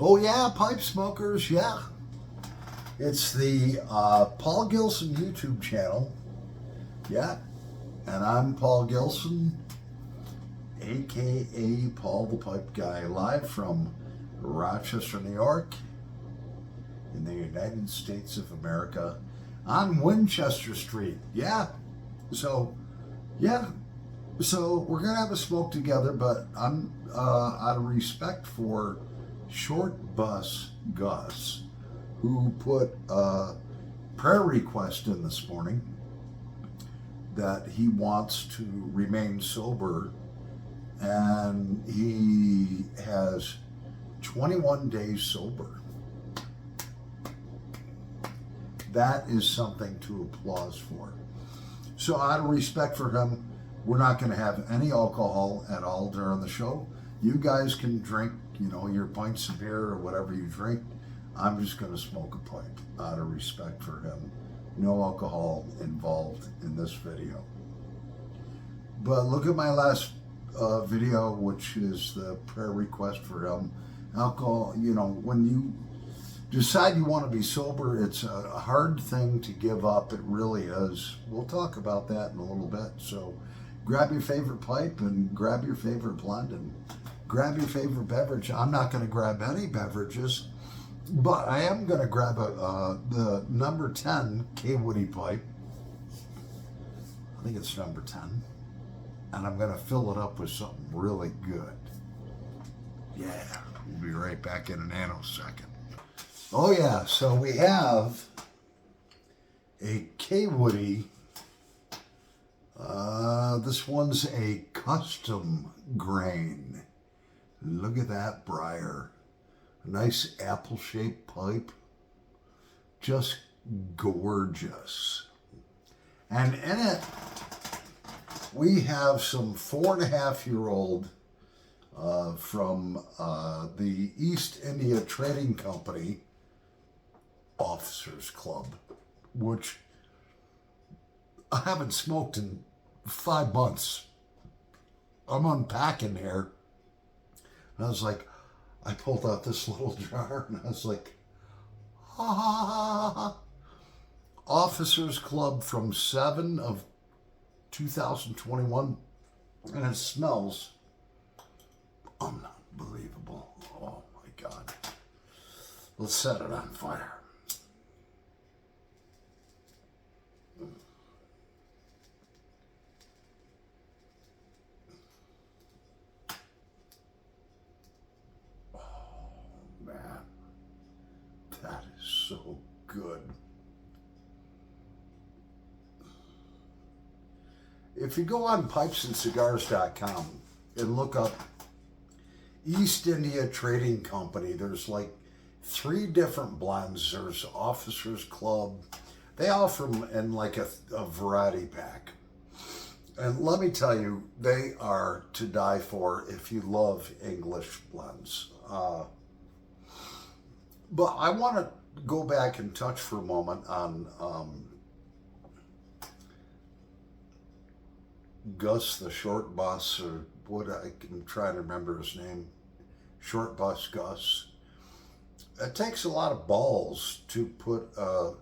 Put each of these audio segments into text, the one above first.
Oh yeah, pipe smokers, yeah. It's the Paul Gilson YouTube channel. Yeah. And I'm Paul Gilson, aka Paul the Pipe Guy, live from Rochester, New York, in the United States of America, on Winchester Street. Yeah. So, yeah. So we're gonna have a smoke together, but I'm out of respect for Short Bus Gus, who put a prayer request in this morning that he wants to remain sober, and he has 21 days sober. That is something to applaud for. So out of respect for him, we're not going to have any alcohol at all during the show. You guys can drink, your pints of beer or whatever you drink. I'm just going to smoke a pipe out of respect for him. No alcohol involved in this video. But look at my last video, which is the prayer request for him. Alcohol, when you decide you want to be sober, it's a hard thing to give up. It really is. We'll talk about that in a little bit. So grab your favorite pipe and grab your favorite blend and grab your favorite beverage. I'm not going to grab any beverages, but I am going to grab the number 10 K Woody pipe. I think it's number 10. And I'm going to fill it up with something really good. Yeah, we'll be right back in a nanosecond. Oh yeah, so we have a K Woody. This one's a custom grain. Look at that briar. A nice apple-shaped pipe. Just gorgeous. And in it, we have some 4.5-year-old from the East India Trading Company Officers Club, which I haven't smoked in 5 months. I'm unpacking here, and I was like, I pulled out this little jar, and I was like, Officers Club from 7 of 2021, and it smells unbelievable. Oh my God. Let's set it on fire. Oh man, that is so good. If you go on pipesandscigars.com and look up East India Trading Company, there's like 3 different blends. There's Officers Club. They offer them in like a variety pack. And let me tell you, they are to die for if you love English blends. But I want to go back and touch for a moment on Gus the Short Bus, or what I can try to remember his name, Short Bus Gus. It takes a lot of balls to put a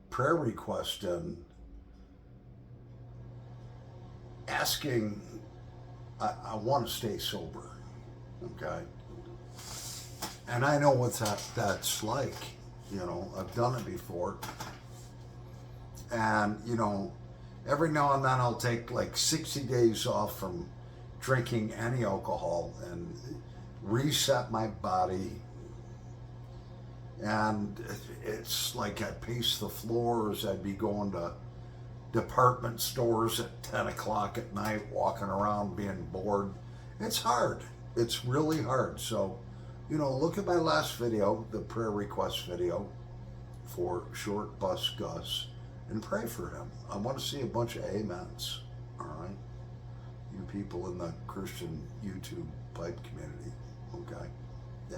prayer request in asking, I want to stay sober, okay? And I know what that's like, I've done it before. And, every now and then I'll take like 60 days off from drinking any alcohol and reset my body. And it's like I'd pace the floors. I'd be going to department stores at 10 o'clock at night, walking around being bored. It's hard. It's really hard. So, look at my last video, the prayer request video for Short Bus Gus, and pray for him. I want to see a bunch of amens, all right? You people in the Christian YouTube pipe community, okay? Yeah.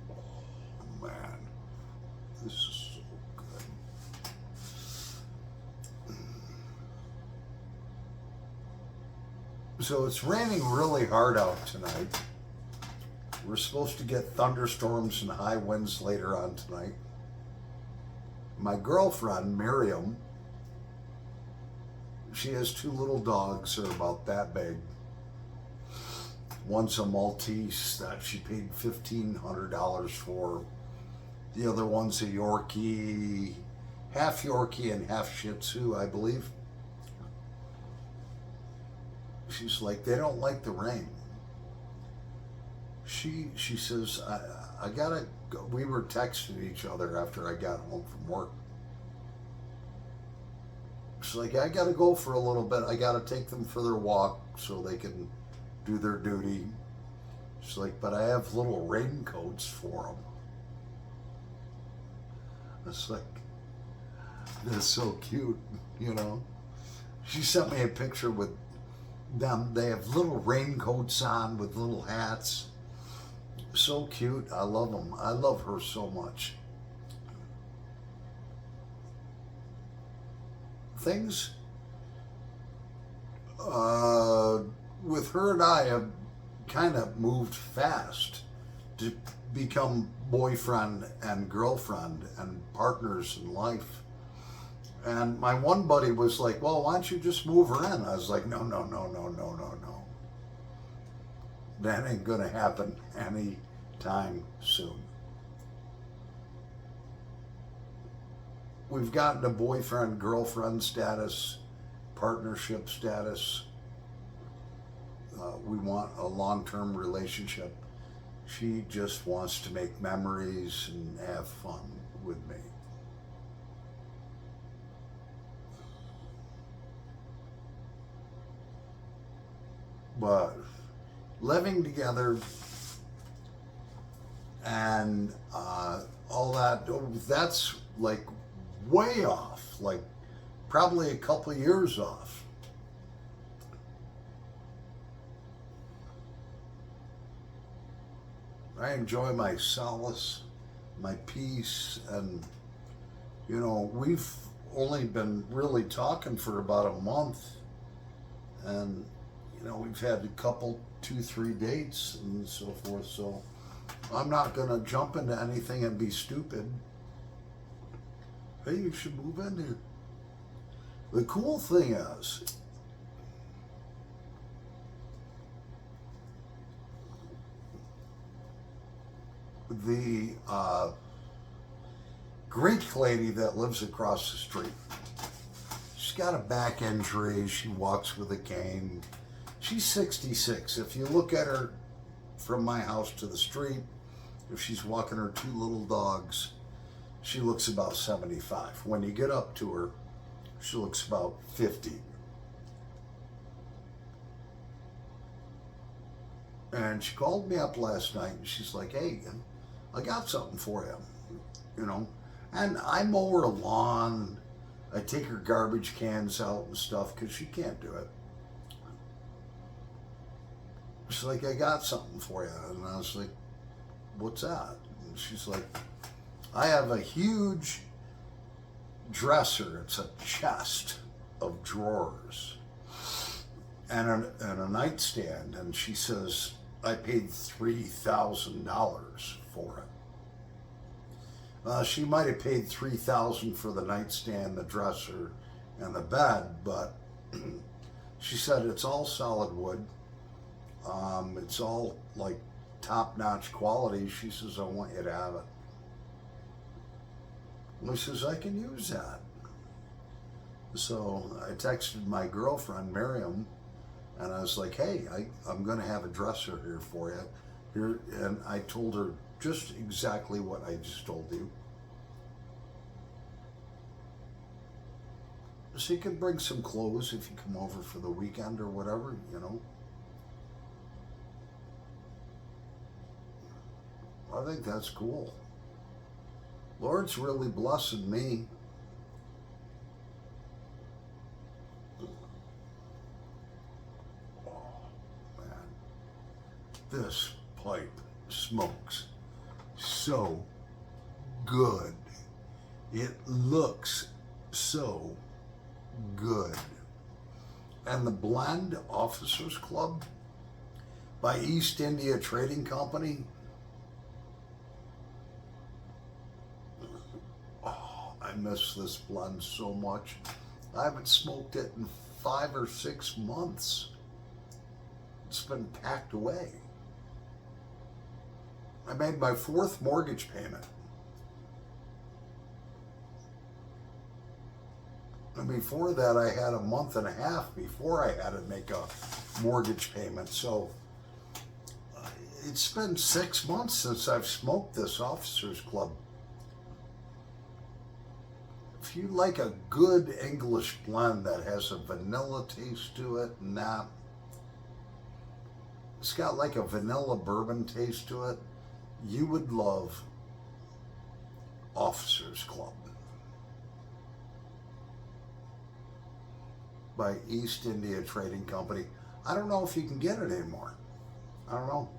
Oh, man, this is so good. So it's raining really hard out tonight. We're supposed to get thunderstorms and high winds later on tonight. My girlfriend, Miriam, she has two little dogs that are about that big. One's a Maltese that she paid $1,500 for. The other one's a Yorkie, half Yorkie and half Shih Tzu, I believe. She's like, they don't like the rain. She says, I gotta go. We were texting each other after I got home from work. She's like, I gotta go for a little bit. I gotta take them for their walk so they can do their duty. She's like, but I have little raincoats for them. It's like, that's so cute, you know. She sent me a picture with them. They have little raincoats on with little hats. So cute. I love them. I love her so much. Things with her and I have kind of moved fast to become boyfriend and girlfriend and partners in life. And my one buddy was like, well, why don't you just move her in? I was like, no. That ain't gonna happen anytime soon. We've gotten to boyfriend, girlfriend status, partnership status. We want a long-term relationship. She just wants to make memories and have fun with me. But living together and all that, that's like way off, like probably a couple of years off. I enjoy my solace, my peace, and you know, we've only been really talking for about a month, and you know, we've had a couple, 2-3 dates and so forth, so I'm not gonna jump into anything and be stupid. Hey, you should move in here. The cool thing is, the Greek lady that lives across the street, she's got a back injury. She walks with a cane. She's 66. If you look at her from my house to the street, if she's walking her two little dogs, she looks about 75. When you get up to her, she looks about 50. And she called me up last night and she's like, hey, I got something for you, you know. And I mow her lawn. I take her garbage cans out and stuff because she can't do it. She's like, I got something for you. And I was like, what's that? And she's like, I have a huge dresser. It's a chest of drawers and a nightstand. And she says, I paid $3,000 for it. She might have paid $3,000 for the nightstand, the dresser, and the bed, but she said it's all solid wood. It's all like top-notch quality. She says, I want you to have it. And I says, I can use that. So I texted my girlfriend, Miriam, and I was like, hey, I'm going to have a dresser here for you. Here, and I told her just exactly what I just told you. So you can bring some clothes if you come over for the weekend or whatever, you know. I think that's cool. Lord's really blessing me. Oh, man. This pipe smokes so good. It looks so good. And the Blend Officers Club by East India Trading Company. Oh, I miss this blend so much. I haven't smoked it in 5 or 6 months. It's been packed away. I made my 4th mortgage payment. And before that, I had a month and a half before I had to make a mortgage payment. So it's been 6 months since I've smoked this Officers Club. If you like a good English blend that has a vanilla taste to it, it's got like a vanilla bourbon taste to it, you would love Officers Club by East India Trading Company. I don't know if you can get it anymore. I don't know.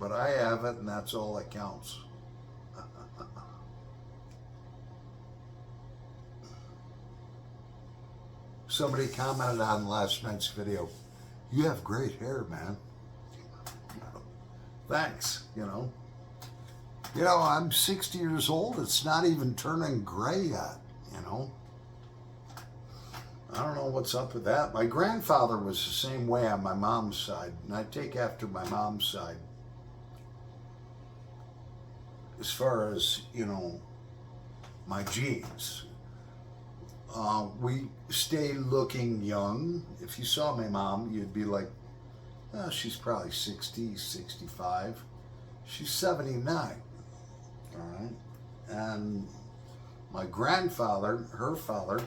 But I have it, and that's all that counts. Somebody commented on last night's video, "You have great hair, man." Thanks, you know. I'm 60 years old. It's not even turning gray yet, you know. I don't know what's up with that. My grandfather was the same way on my mom's side, and I take after my mom's side. As far as, my genes. We stay looking young. If you saw my mom, you'd be like, oh, she's probably 60, 65. She's 79. All right. And my grandfather, her father,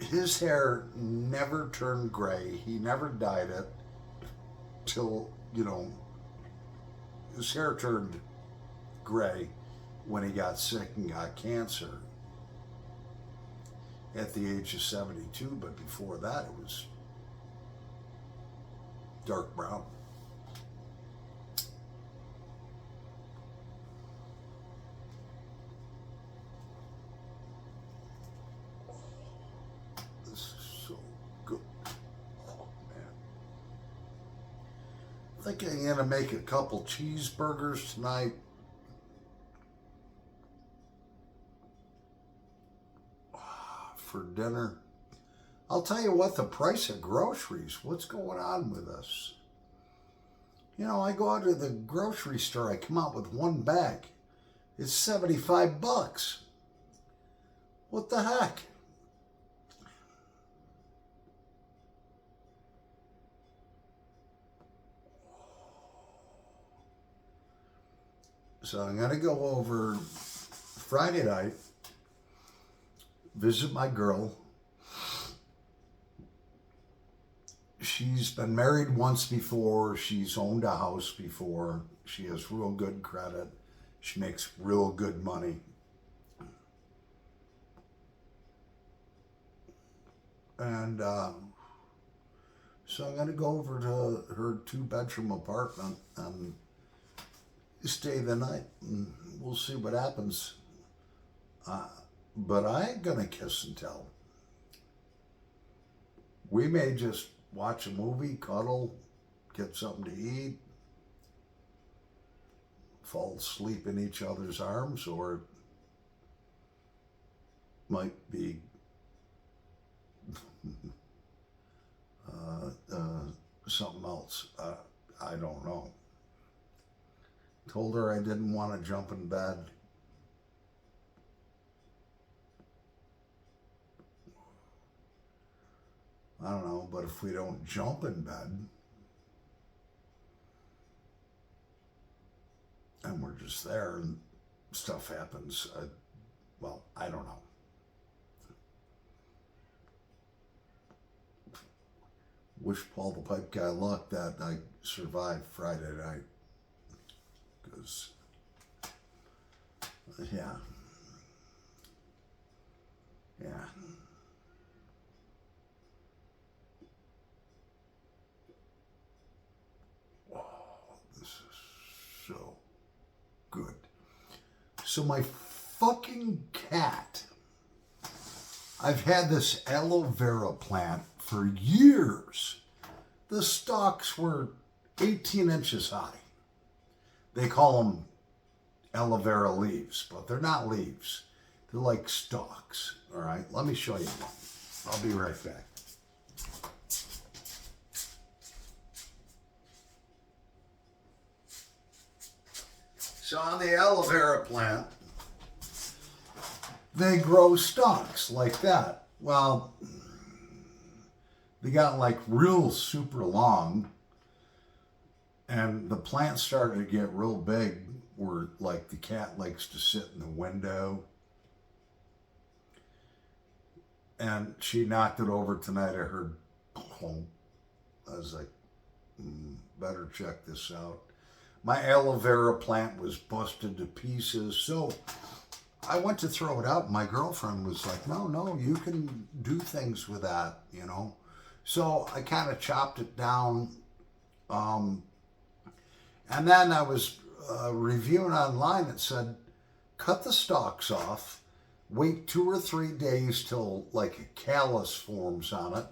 his hair never turned gray. He never dyed it till, his hair turned gray when he got sick and got cancer at the age of 72, but before that it was dark brown. This is so good. Oh, man. I think I'm gonna make a couple cheeseburgers tonight. For dinner. I'll tell you what, the price of groceries, what's going on with us? I go out to the grocery store, I come out with one bag. It's $75. What the heck? So I'm gonna go over Friday night, visit my girl. She's been married once before. She's owned a house before. She has real good credit. She makes real good money. And so I'm going to go over to her 2-bedroom apartment and stay the night. And we'll see what happens. But I ain't gonna kiss and tell. We may just watch a movie, cuddle, get something to eat, fall asleep in each other's arms, or it might be something else. I don't know. Told her I didn't want to jump in bed. I don't know, but if we don't jump in bed and we're just there and stuff happens, I don't know. Wish Paul the Pipe guy luck that I survived Friday night. Because, yeah. This is so good. So my fucking cat. I've had this aloe vera plant for years. The stalks were 18 inches high. They call them aloe vera leaves, but they're not leaves. They're like stalks. All right, let me show you one. I'll be right back. So on the aloe vera plant, they grow stalks like that. Well, they got like real super long, and the plant started to get real big where like the cat likes to sit in the window. And she knocked it over tonight. I heard clunk. I was like, better check this out. My aloe vera plant was busted to pieces. So I went to throw it out. My girlfriend was like, no, you can do things with that, you know. So I kind of chopped it down. And then I was reviewing online. It said, cut the stalks off. Wait 2 or 3 days till like a callus forms on it.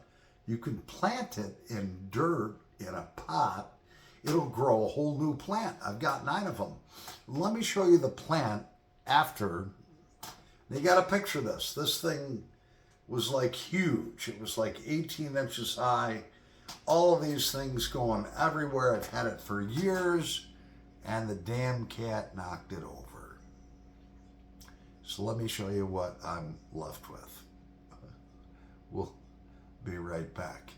You can plant it in dirt in a pot. It'll grow a whole new plant. I've got 9 of them. Let me show you the plant after. You got to picture this. This thing was like huge. It was like 18 inches high. All of these things going everywhere. I've had it for years, and the damn cat knocked it over. So let me show you what I'm left with. We'll be right back.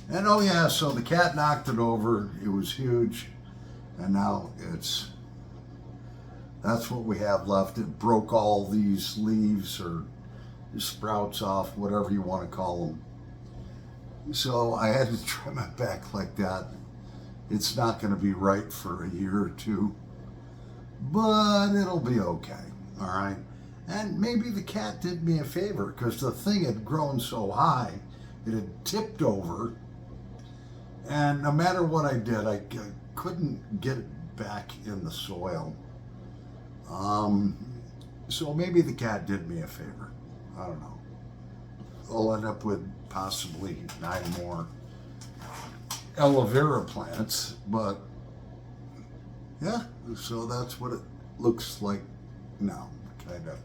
And oh yeah, so the cat knocked it over. It was huge. And now that's what we have left. It broke all these leaves or sprouts off, whatever you want to call them. So I had to trim it back like that. It's not going to be right for a year or two. But it'll be okay, all right? And maybe the cat did me a favor because the thing had grown so high, it had tipped over, and no matter what I did, I couldn't get it back in the soil. So maybe the cat did me a favor. I don't know. I'll end up with possibly 9 more aloe vera plants, but yeah, so that's what it looks like now, kind of.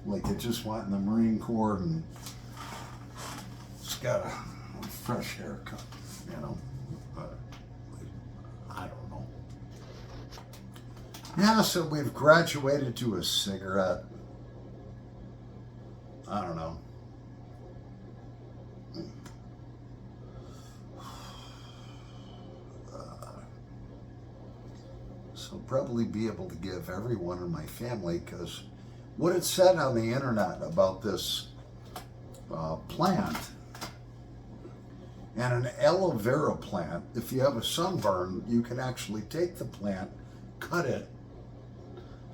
Like it just went in the Marine Corps and it's got a fresh haircut, you know. But I don't know. Yeah, so we've graduated to a cigarette. I don't know. So probably be able to give everyone in my family, because what it said on the internet about this plant, and an aloe vera plant, if you have a sunburn, you can actually take the plant, cut it,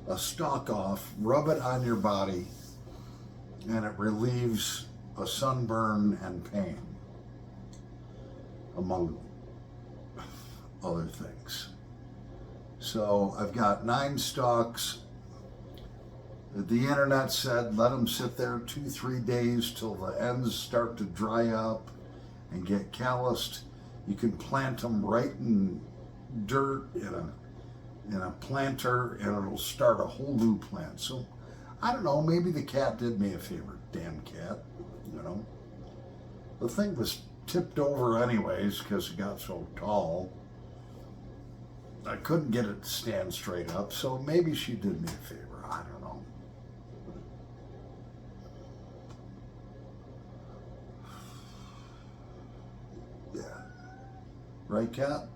a stalk off, rub it on your body, and it relieves a sunburn and pain, among other things. So I've got 9 stalks. The internet said let them sit there 2-3 days till the ends start to dry up and get calloused. You can plant them right in dirt in a planter, and it'll start a whole new plant. So I don't know, maybe the cat did me a favor. Damn cat, you know. The thing was tipped over anyways because it got so tall. I couldn't get it to stand straight up, so maybe she did me a favor. I don't know. Yeah. Right, cat?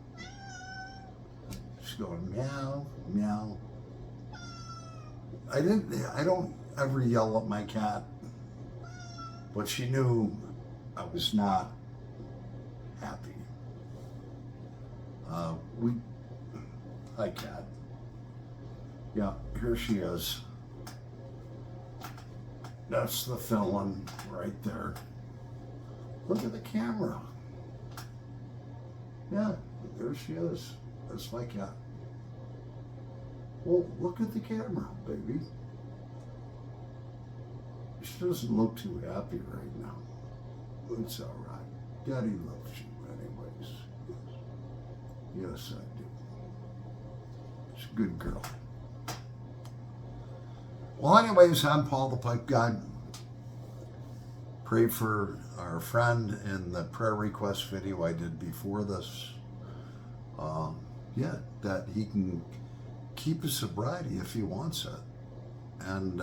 She's going meow, meow. I don't ever yell at my cat, but she knew I was not happy. Hi, cat. Yeah, here she is. That's the villain right there. Look at the camera. Yeah, there she is. That's my cat. Well, look at the camera, baby. She doesn't look too happy right now. It's all right. Daddy loves you anyways. Yes, I do. She's a good girl. Well, anyways, I'm Paul the Pipe Guy. Pray for our friend in the prayer request video I did before this. That he can keep his sobriety if he wants it. And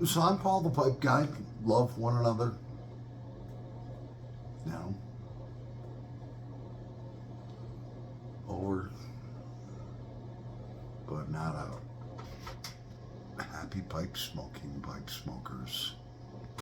so I'm Paul the Pipe Guy. Love one another. You know. Over, but not out. Happy pipe smoking, pipe smokers.